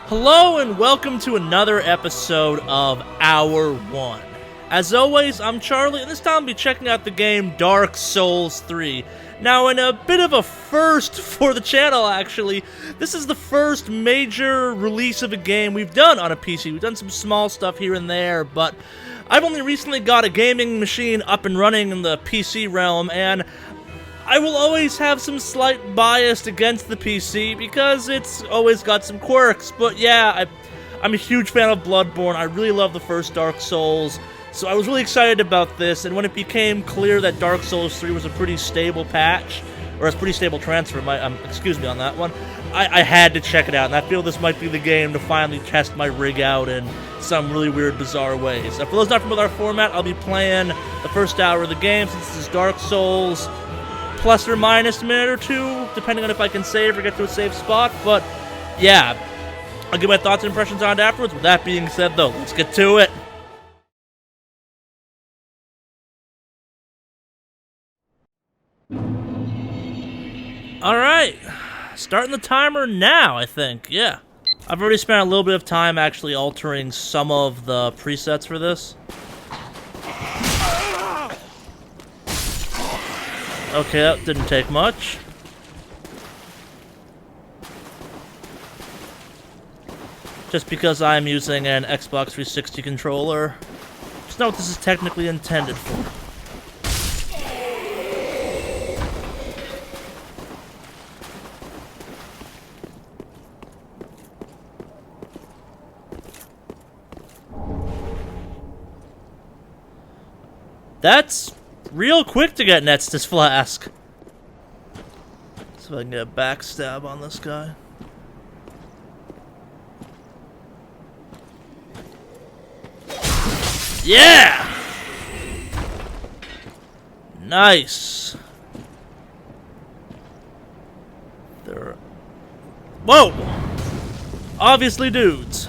Hello and welcome to another episode of Hour 1. As always, I'm Charlie, and this time I'll be checking out the game Dark Souls 3. Now, in a bit of a first for the channel, actually, this is the first major release of a game we've done on a PC. We've done some small stuff here and there, but I've only recently got a gaming machine up and running in the PC realm, and I will always have some slight bias against the PC because it's always got some quirks. But yeah, I'm a huge fan of Bloodborne. I really love the first Dark Souls, so I was really excited about this. And when it became clear that Dark Souls 3 was a pretty stable patch, or a pretty stable transfer, excuse me on that one, I had to check it out. And I feel this might be the game to finally test my rig out in some really weird, bizarre ways. Now, for those not familiar with our format, I'll be playing the first hour of the game since this is Dark Souls, plus or minus a minute or two, depending on if I can save or get to a safe spot. But yeah, I'll give my thoughts and impressions on it afterwards. With that being said, though, let's get to it. Alright, starting the timer now, I think, yeah. I've already spent a little bit of time actually altering some of the presets for this. Okay, that didn't take much. Just because I'm using an Xbox 360 controller. Just not what this is technically intended for. That's real quick to get Nets's flask. So I can get a backstab on this guy. Yeah! Nice. There. Whoa! Obviously dudes.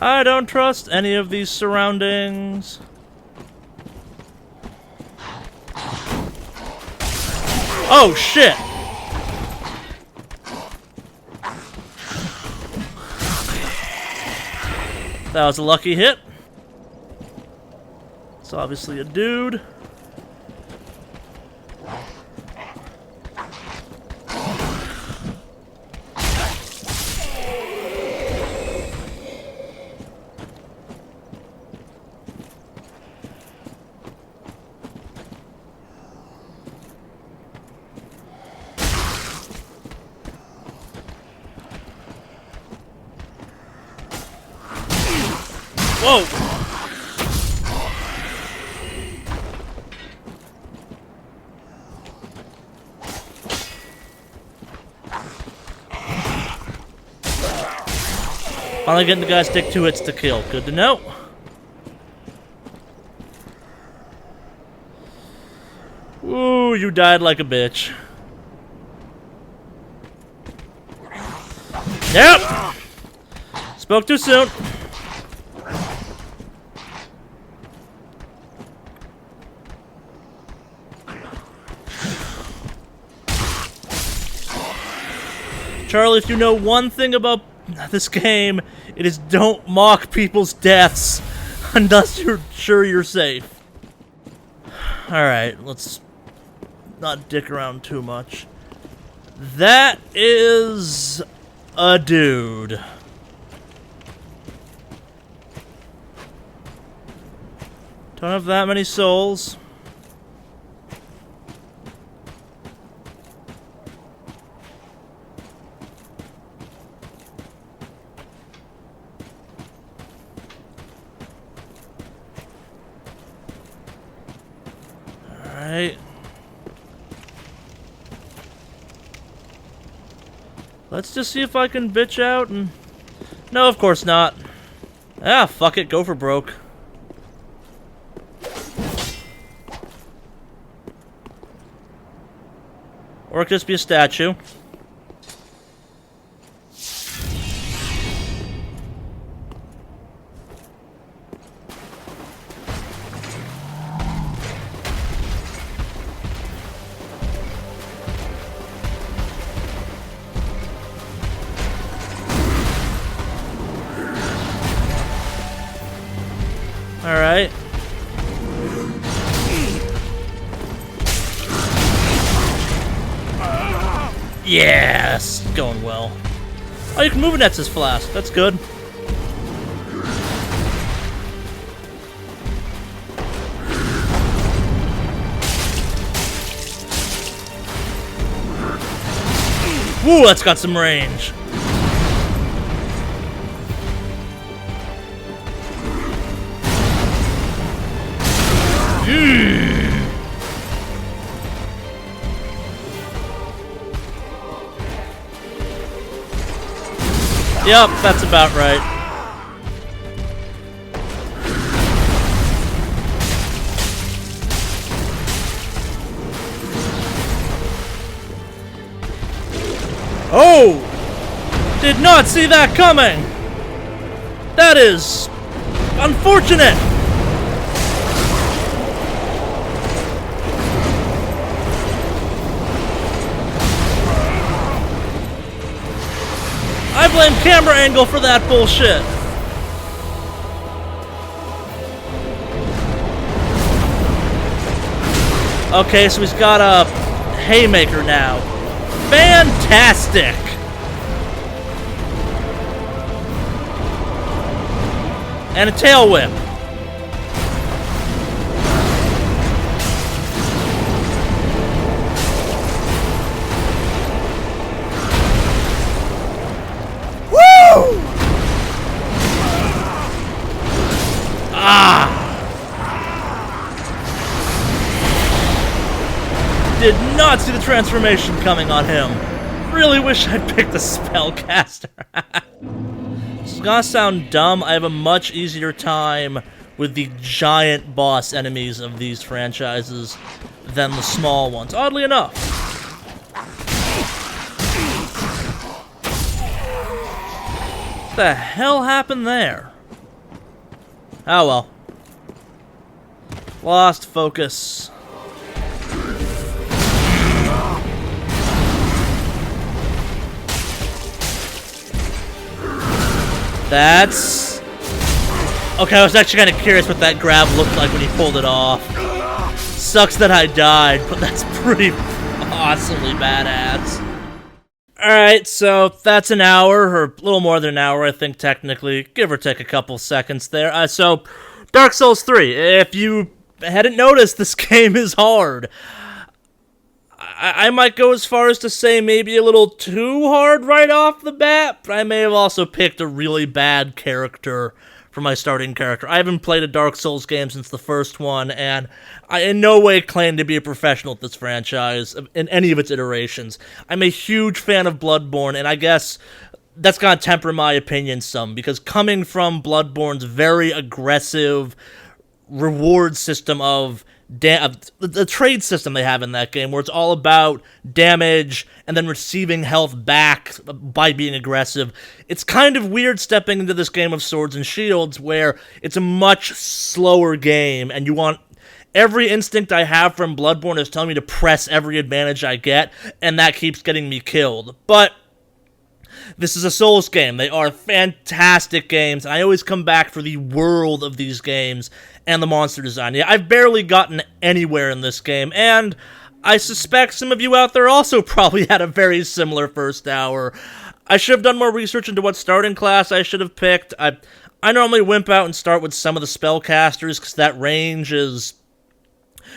I don't trust any of these surroundings. Oh, shit! That was a lucky hit. It's obviously a dude. Whoa! Finally getting the guy's stick 2 hits to kill. Good to know. Ooh, you died like a bitch. Yep! Spoke too soon. Charlie, if you know one thing about this game, it is don't mock people's deaths unless you're sure you're safe. Alright, let's not dick around too much. That is a dude. Don't have that many souls. Alright. Let's just see if I can bitch out and... No, of course not. Ah, fuck it, go for broke. Or it could just be a statue. Alright. Yes! Going well. Oh, you can move an Estus Flask. That's good. Woo, that's got some range. Yep, that's about right. Oh! Did not see that coming! That is unfortunate! I blame camera angle for that bullshit. Okay, so he's got a haymaker now. Fantastic! And a tail whip. Did not see the transformation coming on him. Really wish I'd picked the spellcaster. This is gonna sound dumb. I have a much easier time with the giant boss enemies of these franchises than the small ones, oddly enough. What the hell happened there? Oh well. Lost focus. That's... Okay, I was actually kind of curious what that grab looked like when he pulled it off. Sucks that I died, but that's pretty awesomely badass. Alright, so that's an hour, or a little more than an hour, I think, technically. Give or take a couple seconds there. So, Dark Souls 3. If you hadn't noticed, this game is hard. I might go as far as to say maybe a little too hard right off the bat, but I may have also picked a really bad character for my starting character. I haven't played a Dark Souls game since the first one, and I in no way claim to be a professional at this franchise in any of its iterations. I'm a huge fan of Bloodborne, and I guess that's going to temper my opinion some, because coming from Bloodborne's very aggressive reward system of the trade system they have in that game, where it's all about damage and then receiving health back by being aggressive. It's kind of weird stepping into this game of Swords and Shields, where it's a much slower game, and you want... Every instinct I have from Bloodborne is telling me to press every advantage I get, and that keeps getting me killed. But this is a Souls game. They are fantastic games. I always come back for the world of these games and the monster design. Yeah, I've barely gotten anywhere in this game, and I suspect some of you out there also probably had a very similar first hour. I should have done more research into what starting class I should have picked. I normally wimp out and start with some of the spellcasters, because that range is,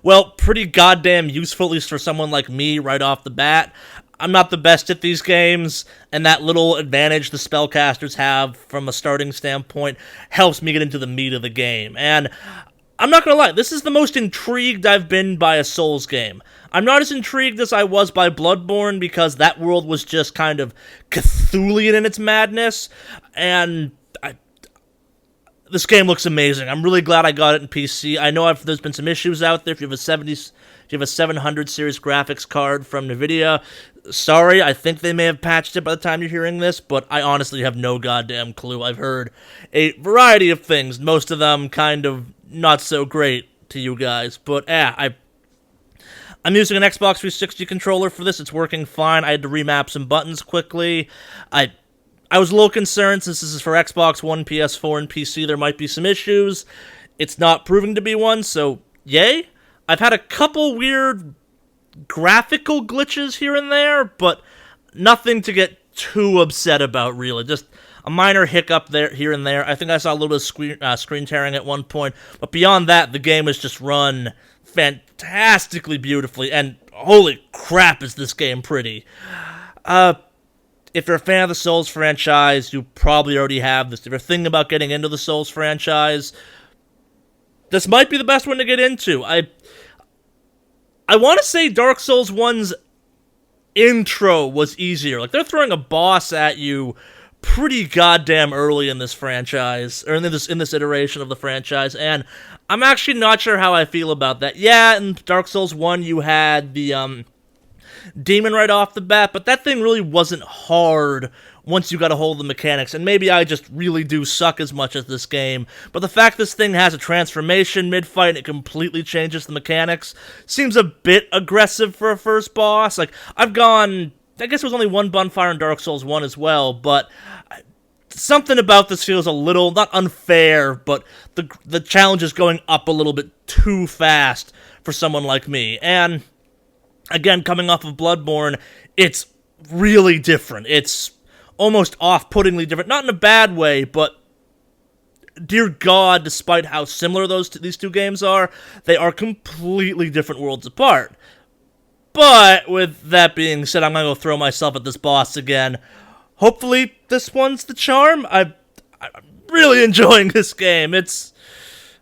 well, pretty goddamn useful, at least for someone like me right off the bat. I'm not the best at these games, and that little advantage the spellcasters have from a starting standpoint helps me get into the meat of the game. And I'm not gonna lie, this is the most intrigued I've been by a Souls game. I'm not as intrigued as I was by Bloodborne, because that world was just kind of Cthulhian in its madness, and this game looks amazing. I'm really glad I got it in PC. I know there's been some issues out there. If you have a 700 series graphics card from NVIDIA, sorry, I think they may have patched it by the time you're hearing this, but I honestly have no goddamn clue. I've heard a variety of things, most of them kind of not so great to you guys, but I'm using an Xbox 360 controller for this. It's working fine. I had to remap some buttons quickly. I was a little concerned, since this is for Xbox One, PS4, and PC, there might be some issues. it's not proving to be one, so yay. I've had a couple weird graphical glitches here and there, but nothing to get too upset about, really. Just a minor hiccup here and there. I think I saw a little bit of screen tearing at one point, but beyond that, the game has just run fantastically beautifully, and holy crap is this game pretty. If you're a fan of the Souls franchise, you probably already have this. If you're thinking about getting into the Souls franchise, this might be the best one to get into. I want to say Dark Souls 1's intro was easier. Like, they're throwing a boss at you pretty goddamn early in this franchise, or in this iteration of the franchise, and I'm actually not sure how I feel about that. Yeah, in Dark Souls 1, you had the, demon right off the bat, but that thing really wasn't hard once you got a hold of the mechanics, and maybe I just really do suck as much as this game, but the fact this thing has a transformation mid-fight and it completely changes the mechanics seems a bit aggressive for a first boss. Like, I guess there was only one bonfire in Dark Souls 1 as well, but something about this feels a little, not unfair, but the challenge is going up a little bit too fast for someone like me, and again, coming off of Bloodborne, it's really different. It's almost off-puttingly different. Not in a bad way, but dear God, despite how similar these two games are, they are completely different worlds apart. But with that being said, I'm going to go throw myself at this boss again. Hopefully, this one's the charm. I'm really enjoying this game.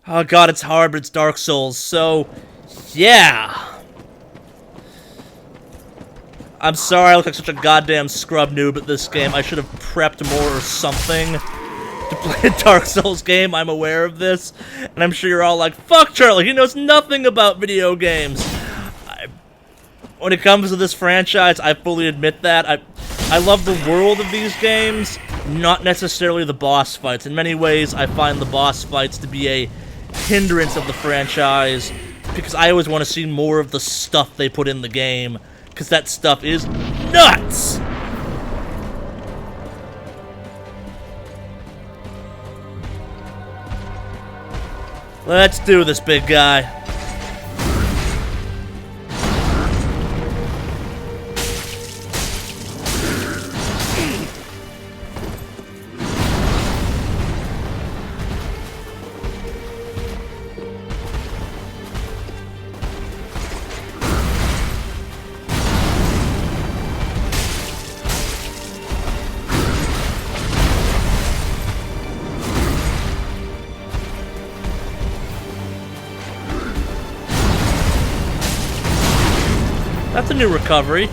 Oh God, it's hard, but it's Dark Souls, so yeah. I'm sorry I look like such a goddamn scrub noob at this game. I should have prepped more or something to play a Dark Souls game. I'm aware of this. And I'm sure you're all like, fuck Charlie, he knows nothing about video games. When it comes to this franchise, I fully admit that. I love the world of these games, not necessarily the boss fights. In many ways, I find the boss fights to be a hindrance of the franchise, because I always want to see more of the stuff they put in the game. Because that stuff is nuts! Let's do this, big guy. That's a new recovery.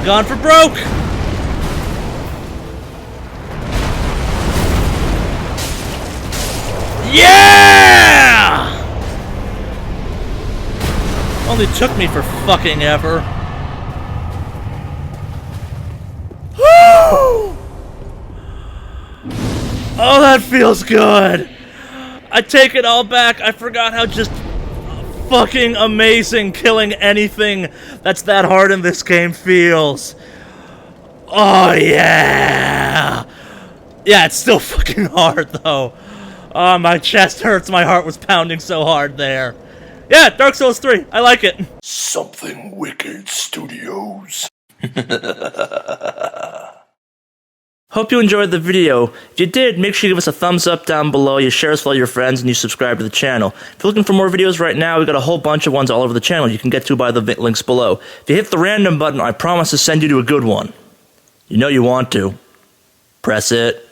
Gone for broke! Yeah! Only took me for fucking ever. Woo! Oh, that feels good! I take it all back. I forgot how just fucking amazing killing anything that's that hard in this game feels. Oh, yeah. Yeah, it's still fucking hard, though. Oh, my chest hurts. My heart was pounding so hard there. Yeah, Dark Souls 3. I like it. Something Wicked Studios. Hope you enjoyed the video. If you did, make sure you give us a thumbs up down below, you share us with all your friends, and you subscribe to the channel. If you're looking for more videos right now, we've got a whole bunch of ones all over the channel you can get to by the links below. If you hit the random button, I promise to send you to a good one. You know you want to. Press it.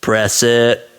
Press it.